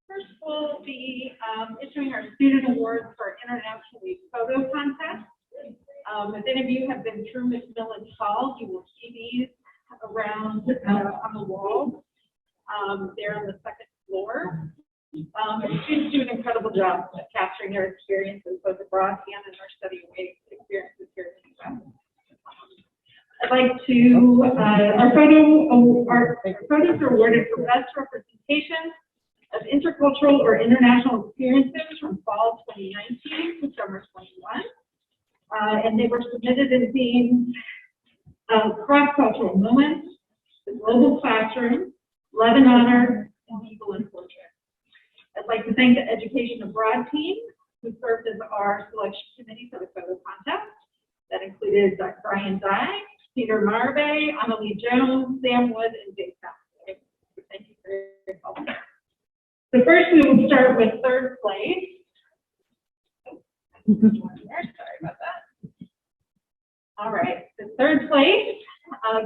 First, we'll be issuing our student awards for our International Week Photo Contest. If any of you have been through Miss Millen's Hall, you will see these around on the wall. They're on the second floor. Students do an incredible job of capturing their experiences, both abroad and in our study away experiences here in the U.S. I'd like to, our photos are awarded for best representation of intercultural or international experiences from fall 2019 to summer 21. And they were submitted in themes of cross-cultural moments, the global classroom, love and honor, and people in portrait. I'd like to thank the Education Abroad team who served as our selection committee for the photo contest. That included Brian Dye, Peter Marbe, Annalie Jones, Sam Wood, and Dave Pasley. Thank you for your help. So first we will start with third place. Sorry about that. All right, the third place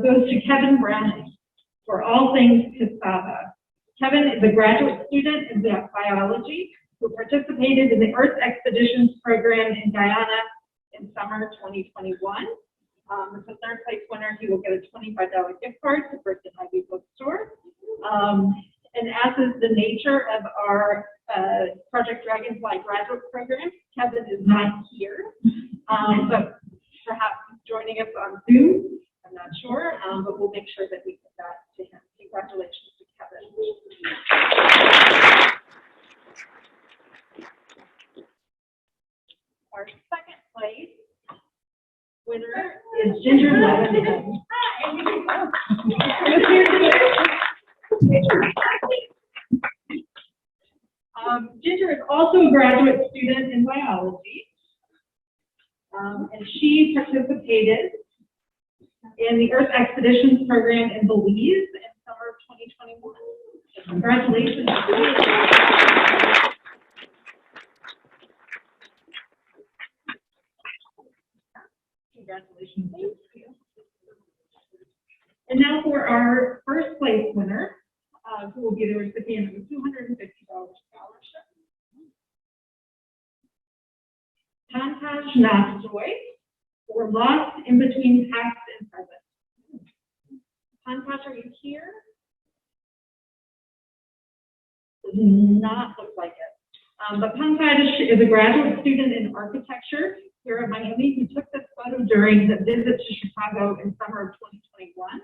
goes to Kevin Browning for all things cassava. Kevin is a graduate student in biology who participated in the Earth Expeditions program in Guyana in summer 2021. As a third place winner, he will get a $25 gift card to Brooklyn Ivy Bookstore. And as is the nature of our Project Dragonfly graduate program, Kevin is not here, but perhaps joining us on Zoom. I'm not sure, but we'll make sure that we get that to him. Congratulations to Kevin. Our second place winner is Ginger Levinson. Ginger is also a graduate student in biology, and she participated in the Earth Expeditions program in Belize in summer of 2021. So congratulations. Congratulations. Thank you. And now for our first place winner, who will be the recipient of a $250 scholarship. Tantaj Nastoy for Lost in Between Past and Present. Tantaj, are you here? Does not look like it. But Tantaj is a graduate student in architecture here at Miami who took this photo during the visit to Chicago in summer of 2021.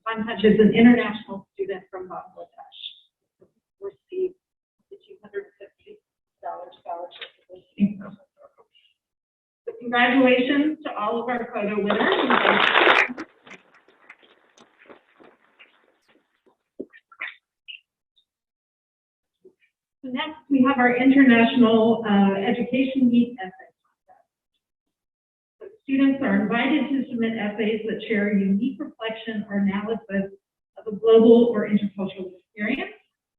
Tantaj is an international student from Bangladesh. Received the $250 scholarship. So congratulations to all of our photo winners. So next, we have our International Education Week essay contest. So students are invited to submit essays that share a unique reflection or analysis of a global or intercultural experience.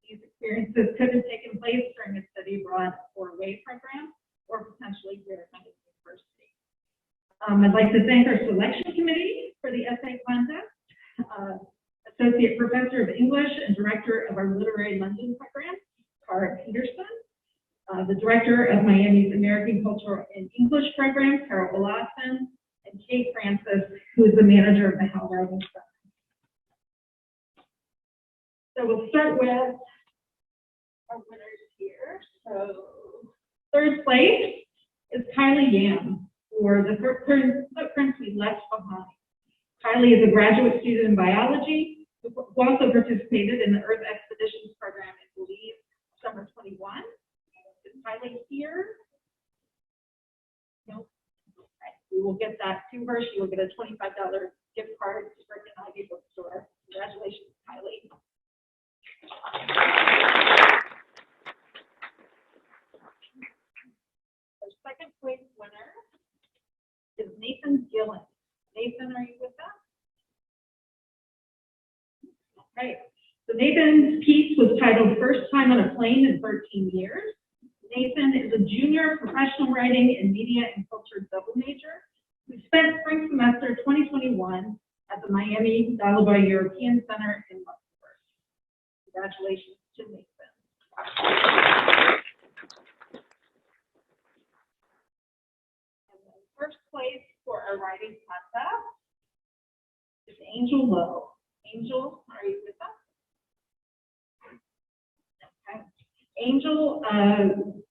These experiences could have taken place during a study abroad or away program, or potentially here at Madison University. I'd like to thank our selection committee for the essay contest, Associate Professor of English and Director of our Literary London program, Cara Peterson, the Director of Miami's American Cultural and English program, Carol Olason, and Kate Francis, who is the manager of the Hal Writing Center. So we'll start with our winners here. So third place is Kylie Yam for the footprints we left behind. Kylie is a graduate student in biology who also participated in the Earth Expeditions program in Belize, summer 21. Is Kylie here? Nope. Okay. We will get that to her. She will get a $25 gift card to Jerky Ivy Bookstore. Congratulations, Kylie. Our second place winner is Nathan Gillen. Nathan, are you with us? Right. So Nathan's piece was titled First Time on a Plane in 13 Years. Nathan is a junior professional writing and media and culture double major who spent spring semester 2021 at the Miami Alaboid European Center in Luxembourg. Congratulations to Nathan. And then first place for our writing contest is Angel Lowe. Angel, are you with us? Okay. Angel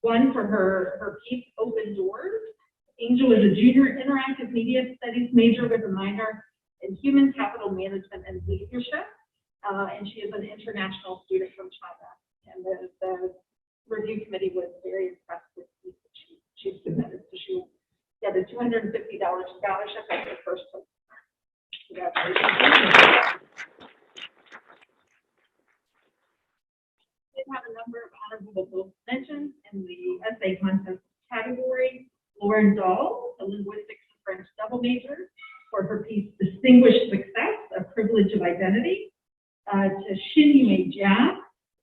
won for her piece, Open Doors. Angel is a junior interactive media studies major with a minor in human capital management and leadership. And she is an international student from China. And the review committee was very impressed with the piece that she submitted. So she got a $250 scholarship as her first place. Congratulations. We have a number of honorable mentions in the essay contest category. Lauren Dahl, a linguistics and French double major, for her piece Distinguished Success, A Privilege of Identity. To Xinyue Jia,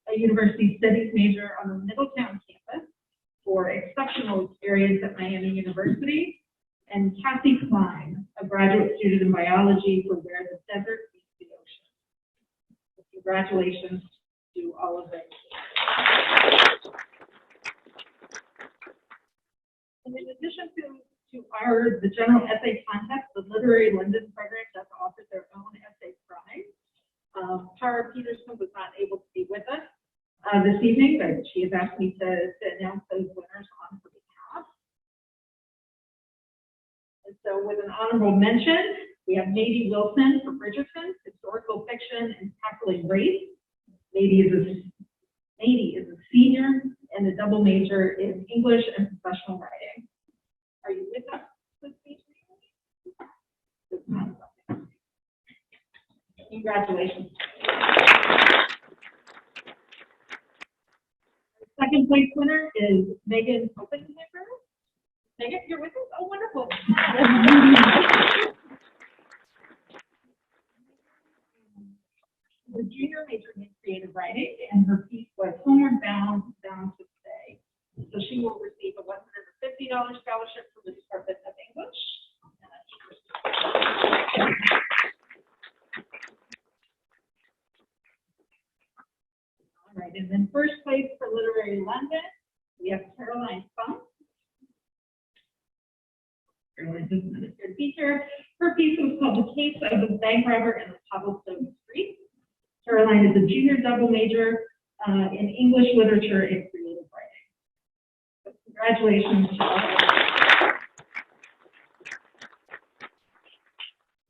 a university studies major on the Middletown campus, for exceptional experience at Miami University. And Kathy Klein, a graduate student in biology, for Where the Desert Meets the Ocean. So congratulations to all of them. And in addition to the general essay contest, the Literary London program does offer their own essay prize. Tara Peterson was not able to be with us this evening, but she has asked me to announce those winners on her behalf. And so with an honorable mention, we have Nady Wilson for Bridgerton, historical fiction and tackling race. Nady is a senior and a double major in English and professional writing. Are you with us this evening? Congratulations. Our second place winner is Megan Oppenheimer. Megan, you're with us? Oh, wonderful. The junior major in creative writing, and her piece was Homeward Bound, Bound to Stay. So she will receive a $150 scholarship from the Department of English. All right, and then first place for Literary London, we have Caroline Funk. Caroline's a minister teacher. Her piece was called The Case of the Bank Robber and the Cobblestone Street. Caroline is a junior double major in English literature and creative writing. So congratulations to all of you.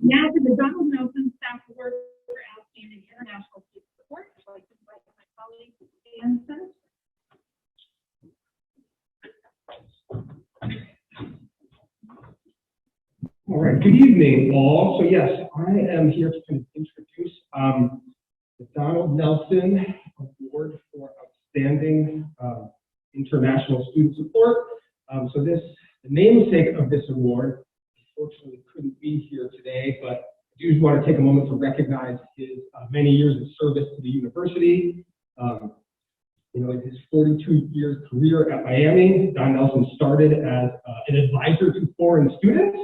Now to the Donald Nelson Staff Award for Outstanding International Student Support. I'd like to invite my colleague, Dan Sennett. All right, good evening, all. So yes, I am here to kind of introduce the Donald Nelson Award for Outstanding International Student Support. So the namesake of this award, unfortunately couldn't be here today, but I do just want to take a moment to recognize his many years of service to the university. In his 42-year career at Miami, Don Nelson started as an advisor to foreign students,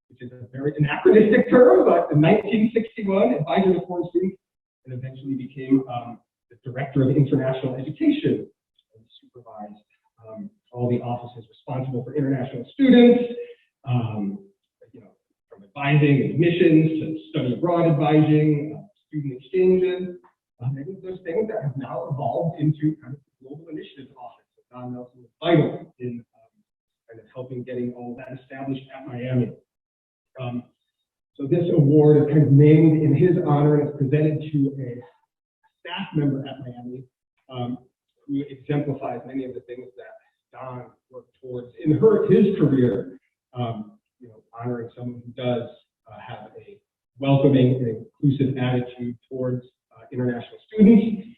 which is a very anachronistic term, but in 1961, advisor to foreign students, and eventually became the director of international education and supervised all the offices responsible for international students, from advising admissions to study abroad advising, student exchanges, many of those things that have now evolved into kind of the Global Initiatives Office. So Don Nelson was vital in kind of helping getting all that established at Miami. So this award is kind of named in his honor and is presented to a staff member at Miami who exemplifies many of the things that Don worked towards in his career. Honoring someone who does have a welcoming and inclusive attitude towards international students,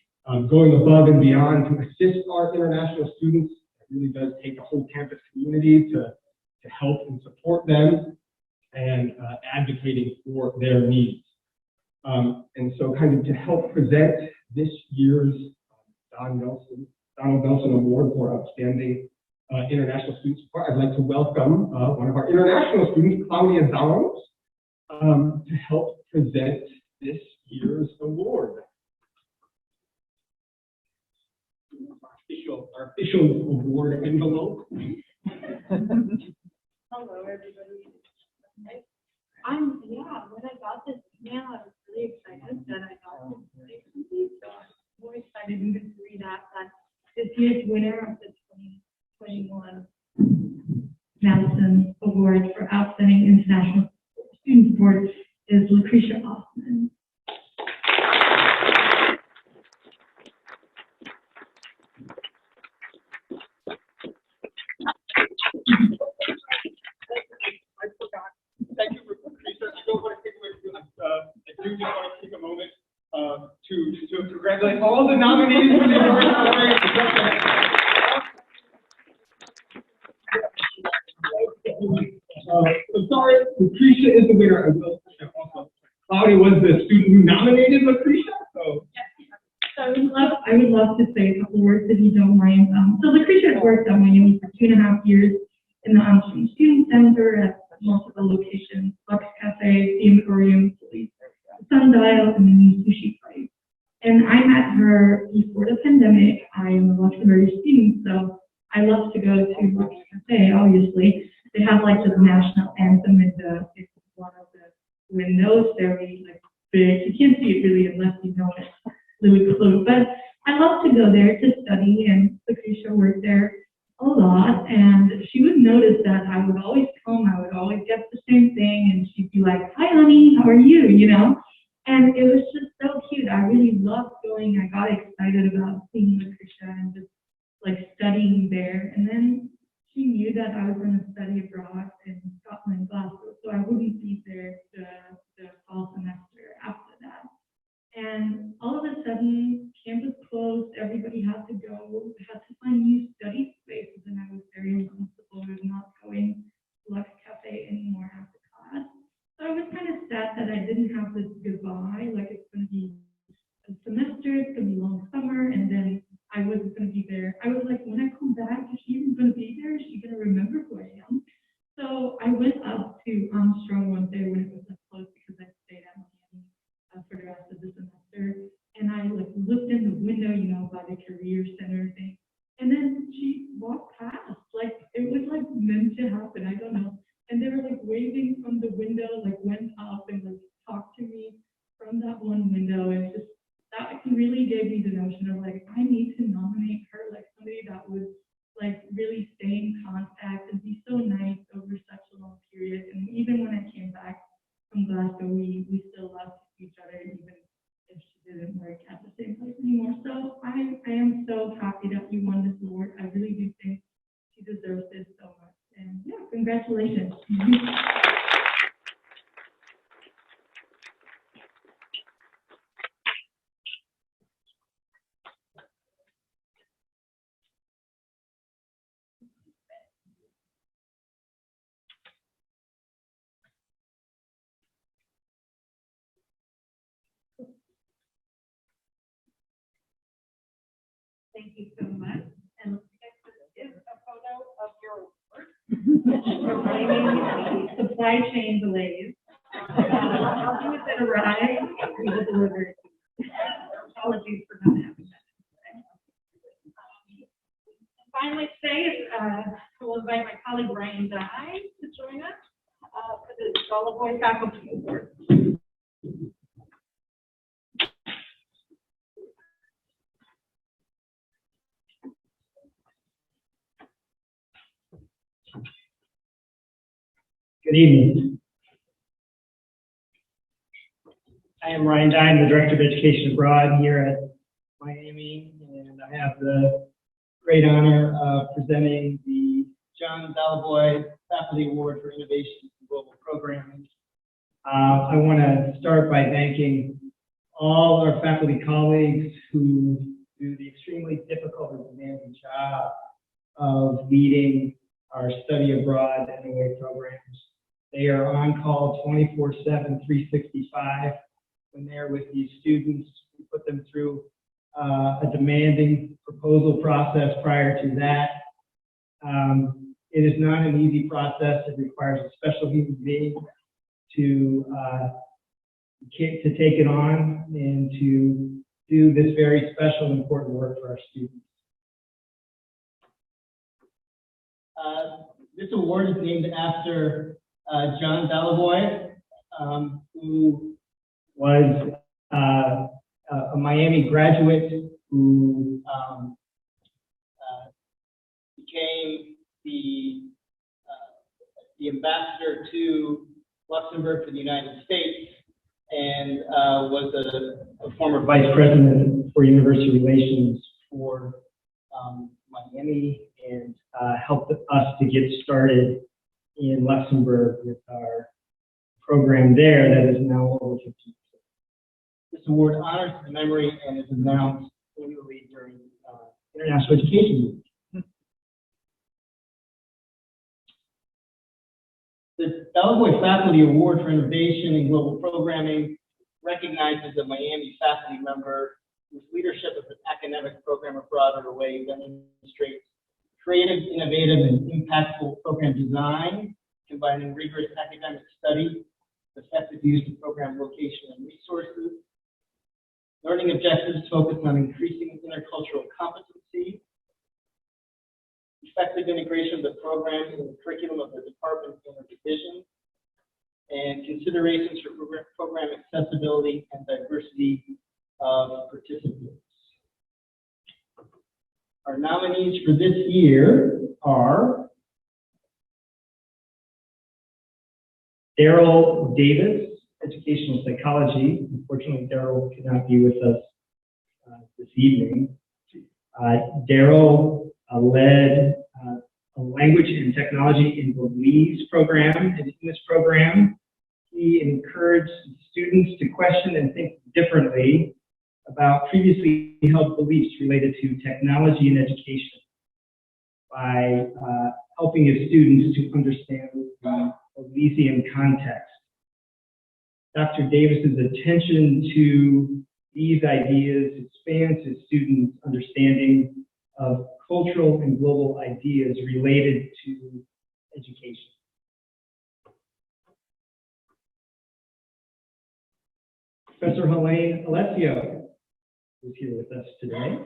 going above and beyond to assist our international students. It really does take a whole campus community to help and support them, and advocating for their needs. And so kind of to help present this year's Donald Nelson Award for Outstanding International Student Support, I'd like to welcome one of our international students, Claudia Zalms, to help present this year's award. our official award envelope. Hello, everybody. When I got this email, I was really excited that I got this information. So I'm more excited even to read that this year's winner of the 2021 Madison Award for Outstanding International Student Support is Lucretia Hoffman. I forgot. Thank you, Lucretia. I don't want to take away from you. I do just want to take a moment to congratulate all the nominees for the award. I'm sorry, Lucretia is the winner. I will also. Claudia was the student who nominated Lucretia. So I would love to say a couple words if you don't mind. So Lucretia has worked at Miami for 2.5 years in the Student Center at multiple locations: Lux Cafe, the Emporium, the Sundial, and the new sushi place. And I met her before the pandemic. I am a Luxembourg student, so I love to go to Lux Cafe. Obviously, they have like the national anthem in one of the windows. Very like big. You can't see it really unless you know it really close. But I love to go there to study, and Lucretia worked there a lot, and she would notice that I would always come, I would always get the same thing, and she'd be like, "Hi, honey, how are you?" And it was just so cute. I really loved going. I got excited about seeing Lucretia and just like studying there. And then she knew that I was going to study abroad in Scotland, Glasgow, so I wouldn't be there the fall semester after that. And all of a sudden, campus closed, everybody had to go, had to find new study spaces, and I was very uncomfortable with not going to Lux Cafe anymore after class. So I was kind of sad that I didn't have this goodbye, like it's going to be a semester, it's going to be long summer, and then I wasn't going to be there. I was like, when I come back, is she even going to be there? Is she going to remember who I am? So I went up to Armstrong one day when it was closed because I stayed at Miami for the rest of the semester. And I like looked in the window, by the career center thing. And then she walked past, like it was like meant to happen. I don't know. And they were like waving from the window, like went up and like talked to me from that one window. And just that really gave me the notion of like, I need to nominate her, like somebody that would like really stay in contact and be so nice over such a long period. And even when I came back from Glasgow, we still loved each other, even if she didn't work at the same place anymore. So I am so happy that you won this award. I really do think she deserves this so much. And yeah, congratulations. Thank you so much. And this is a photo of your award. Supply chain delays. As soon as it arrives, we will deliver it. Apologies for not having that. Finally, today, I will invite my colleague Ryan Dye to join us for the Alaboid Faculty Award. Good evening. I am Ryan Dye, I'm the Director of Education Abroad here at Miami, and I have the great honor of presenting the John Alaboid Faculty Award for Innovation in Global Programming. I want to start by thanking all our faculty colleagues who do the extremely difficult and demanding job of leading our study abroad and away programs. They are on call 24/7, 365. When they're with these students, we put them through a demanding proposal process prior to that. It is not an easy process. It requires a special human being to take it on and to do this very special and important work for our students. This award is named after John Alaboid, who was a Miami graduate who became the ambassador to Luxembourg for the United States and was a former vice president for university relations for Miami and helped us to get started in Luxembourg with our program there that is now over 50 years. This award honors the memory and is announced annually during International Education Week. The Alaboid Faculty Award for Innovation in Global Programming recognizes a Miami faculty member whose leadership as an academic program abroad or away demonstrates creative, innovative, and impactful program design, combining rigorous academic study, effective use of program location and resources. Learning objectives focus on increasing intercultural competency, effective integration of the program in the curriculum of the department and the division, and considerations for program accessibility and diversity of participants. Our nominees for this year are Daryl Davis, Educational Psychology. Unfortunately, Daryl could not be with us this evening. Daryl led a language and technology in Belize program and in this program. He encouraged students to question and think differently about previously held beliefs related to technology and education by helping his students to understand the Belizean context. Dr. Davis's attention to these ideas expands his students' understanding of cultural and global ideas related to education. Professor Helene Alessio is here with us today.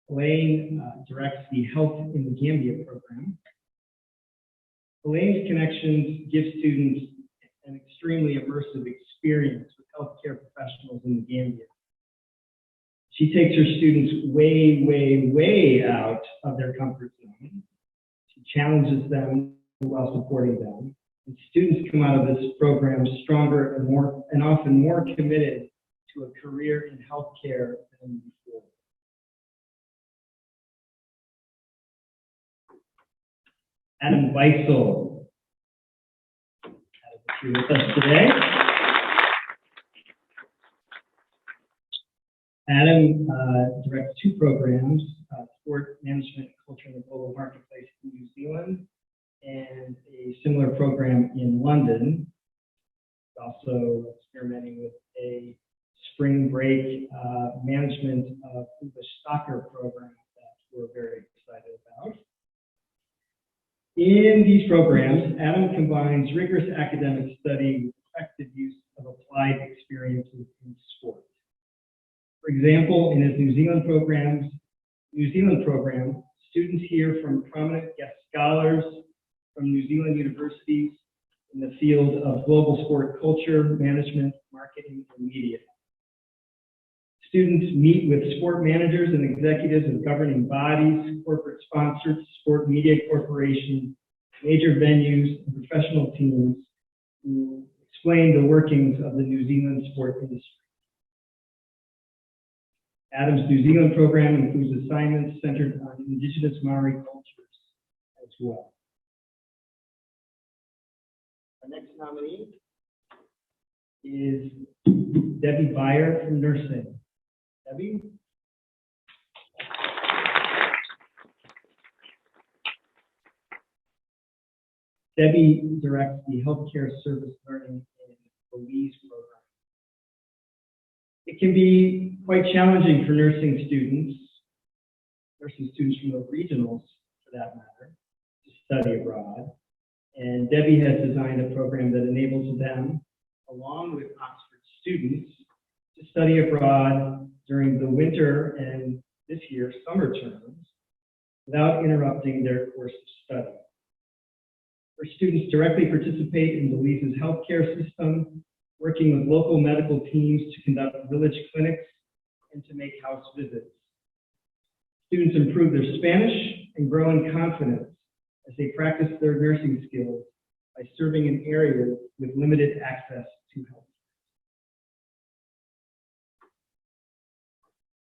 Helene directs the Health in the Gambia program. Helene's connections give students an extremely immersive experience with healthcare professionals in the Gambia. She takes her students way, way, way out of their comfort zone. She challenges them while supporting them. And students come out of this program stronger and often more committed to a career in healthcare than before. Adam Weitzel is here with us today. Adam directs two programs, Sport Management Culture in the Global Marketplace in New Zealand and a similar program in London. He's also experimenting with a spring break management of English soccer program that we're very excited about. In these programs, Adam combines rigorous academic study with effective use of applied experiences in sport. For example, in his New Zealand program, students hear from prominent guest scholars from New Zealand universities in the field of global sport culture, management, marketing, and media. Students meet with sport managers and executives of governing bodies, corporate sponsors, sport media corporations, major venues, and professional teams who explain the workings of the New Zealand sport industry. Adam's New Zealand program includes assignments centered on indigenous Maori cultures as well. Our next nominee is Debbie Beyer from nursing. Debbie? Debbie directs the Healthcare Service Learning in Belize program. It can be quite challenging for nursing students from the regionals for that matter, to study abroad. And Debbie has designed a program that enables them, along with Oxford students, to study abroad during the winter and this year summer terms without interrupting their course of study. Our students directly participate in Belize's healthcare system, working with local medical teams to conduct village clinics and to make house visits. Students improve their Spanish and grow in confidence as they practice their nursing skills by serving in areas with limited access to health.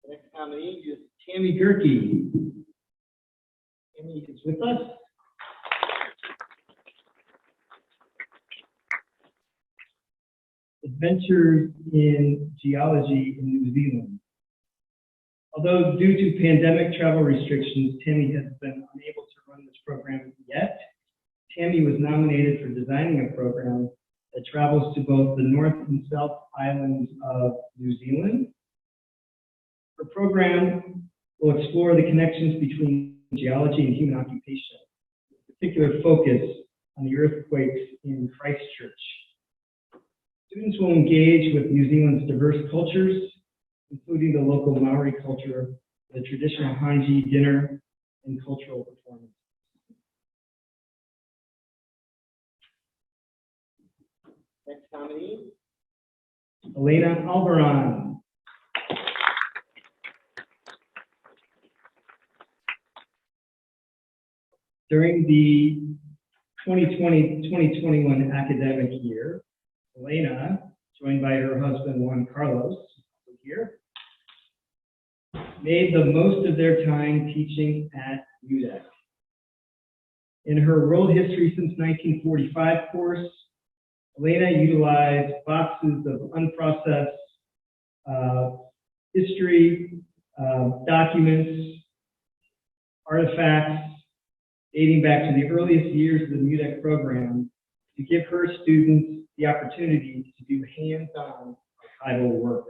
The next nominee is Tammy Jerky. Tammy is with us. Adventures in Geology in New Zealand. Although due to pandemic travel restrictions, Tammy has been unable to run this program yet. Tammy was nominated for designing a program that travels to both the North and South Islands of New Zealand. Her program will explore the connections between geology and human occupation, with particular focus on the earthquakes in Christchurch. Students will engage with New Zealand's diverse cultures, including the local Maori culture, the traditional Hangi dinner, and cultural performances. Next nominee, Elena Albaran. During the 2020-2021 academic year, Elena, joined by her husband Juan Carlos, here, made the most of their time teaching at UDEC. In her World History since 1945 course, Elena utilized boxes of unprocessed history, documents, artifacts dating back to the earliest years of the MUDEC program to give her students the opportunity to do hands-on archival work.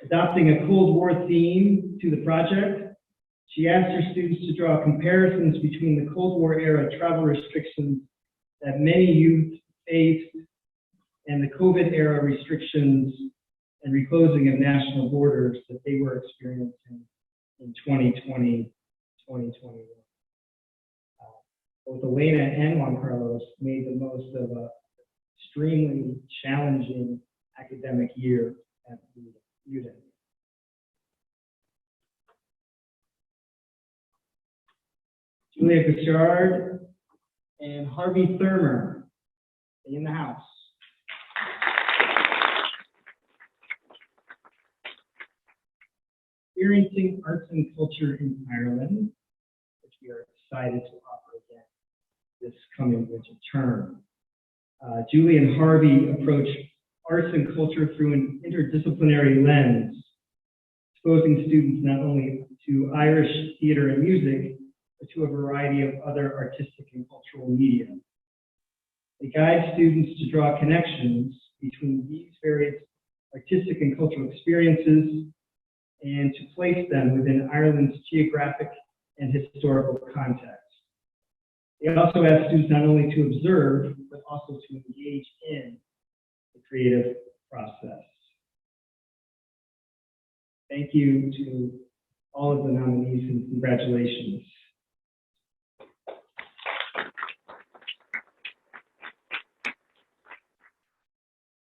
Adopting a Cold War theme to the project, she asked her students to draw comparisons between the Cold War era travel restrictions that many youth faced and the COVID era restrictions and reclosing of national borders that they were experiencing in 2020, 2021. Both Elena and Juan Carlos made the most of an extremely challenging academic year at UDEC. Julia Bouchard and Harvey Thurmer in the house. Experiencing arts and culture in Ireland, which we are excited to offer again this coming winter term. Julie and Harvey approach arts and culture through an interdisciplinary lens, exposing students not only to Irish theater and music, but to a variety of other artistic and cultural media. They guide students to draw connections between these various artistic and cultural experiences and to place them within Ireland's geographic and historical context. They also ask students not only to observe, but also to engage in the creative process. Thank you to all of the nominees and congratulations.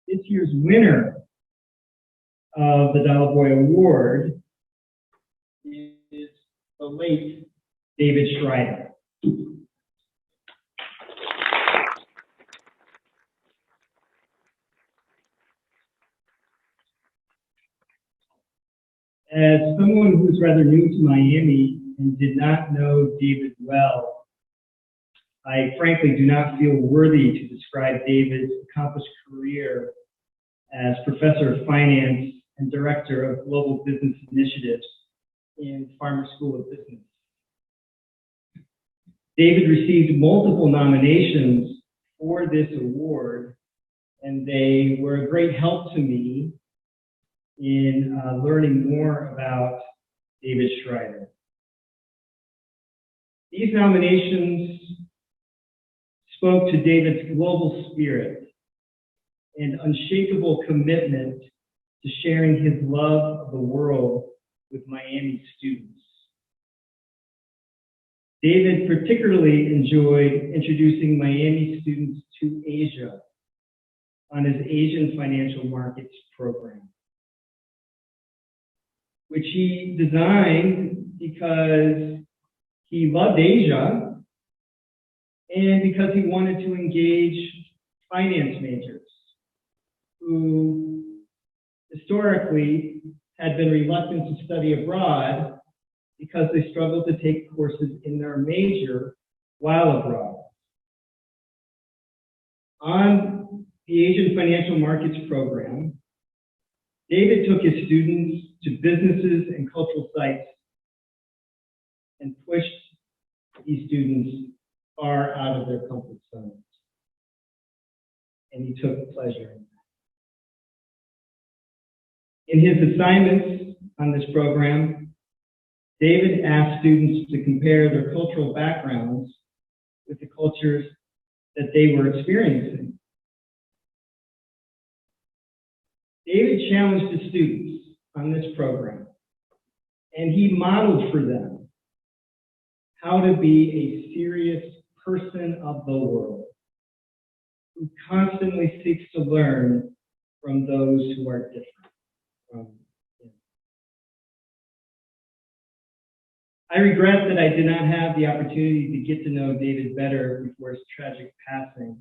This year's winner of the Alaboid Award is the late David Schreider. As someone who's rather new to Miami and did not know David well, I frankly do not feel worthy to describe David's accomplished career as professor of finance and director of global business initiatives in Farmer School of Business. David received multiple nominations for this award, and they were a great help to me in learning more about David Schreider. These nominations spoke to David's global spirit and unshakable commitment to sharing his love of the world with Miami students. David particularly enjoyed introducing Miami students to Asia on his Asian Financial Markets program, which he designed because he loved Asia and because he wanted to engage finance majors who historically had been reluctant to study abroad because they struggled to take courses in their major while abroad. On the Asian Financial Markets program, David took his students to businesses and cultural sites and pushed these students far out of their comfort zones. And he took pleasure in that. In his assignments on this program, David asked students to compare their cultural backgrounds with the cultures that they were experiencing. David challenged the students on this program, and he modeled for them how to be a serious person of the world who constantly seeks to learn from those who are different from him. I regret that I did not have the opportunity to get to know David better before his tragic passing.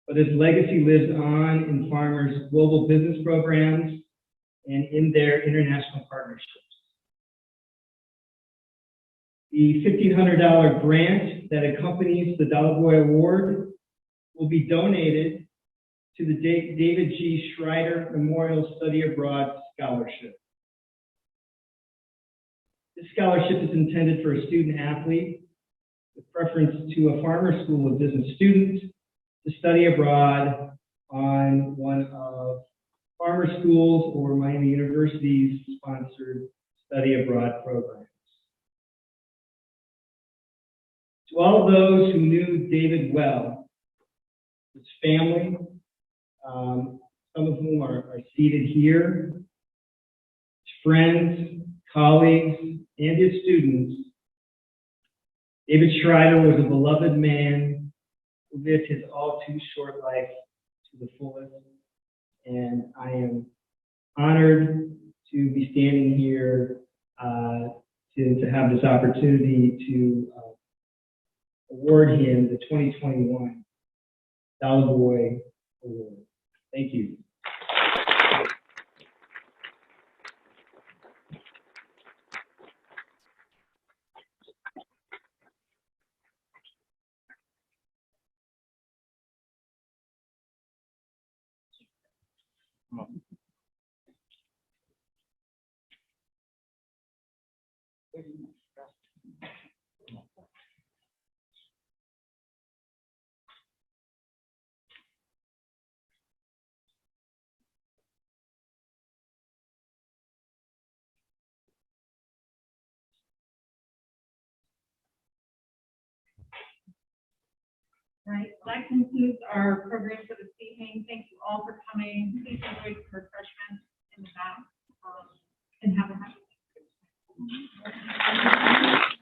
But his legacy lives on in Farmer's global business programs and in their international partnerships. The $1,500 grant that accompanies the Alaboid Award will be donated to the David G. Schreider Memorial Study Abroad Scholarship. This scholarship is intended for a student athlete with preference to a Farmer School of Business student to study abroad on one of Farmer Schools or Miami University's sponsored study abroad programs. To all of those who knew David well, his family, some of whom are seated here, his friends, colleagues, and his students, David Schreider was a beloved man who lived his all too short life to the fullest, and I am honored to be standing here to have this opportunity to award him the 2021 Alaboid Award. Thank you. Right, well, that concludes our program for this evening. Thank you all for coming. Please enjoy the refreshments in the back, and have a happy day.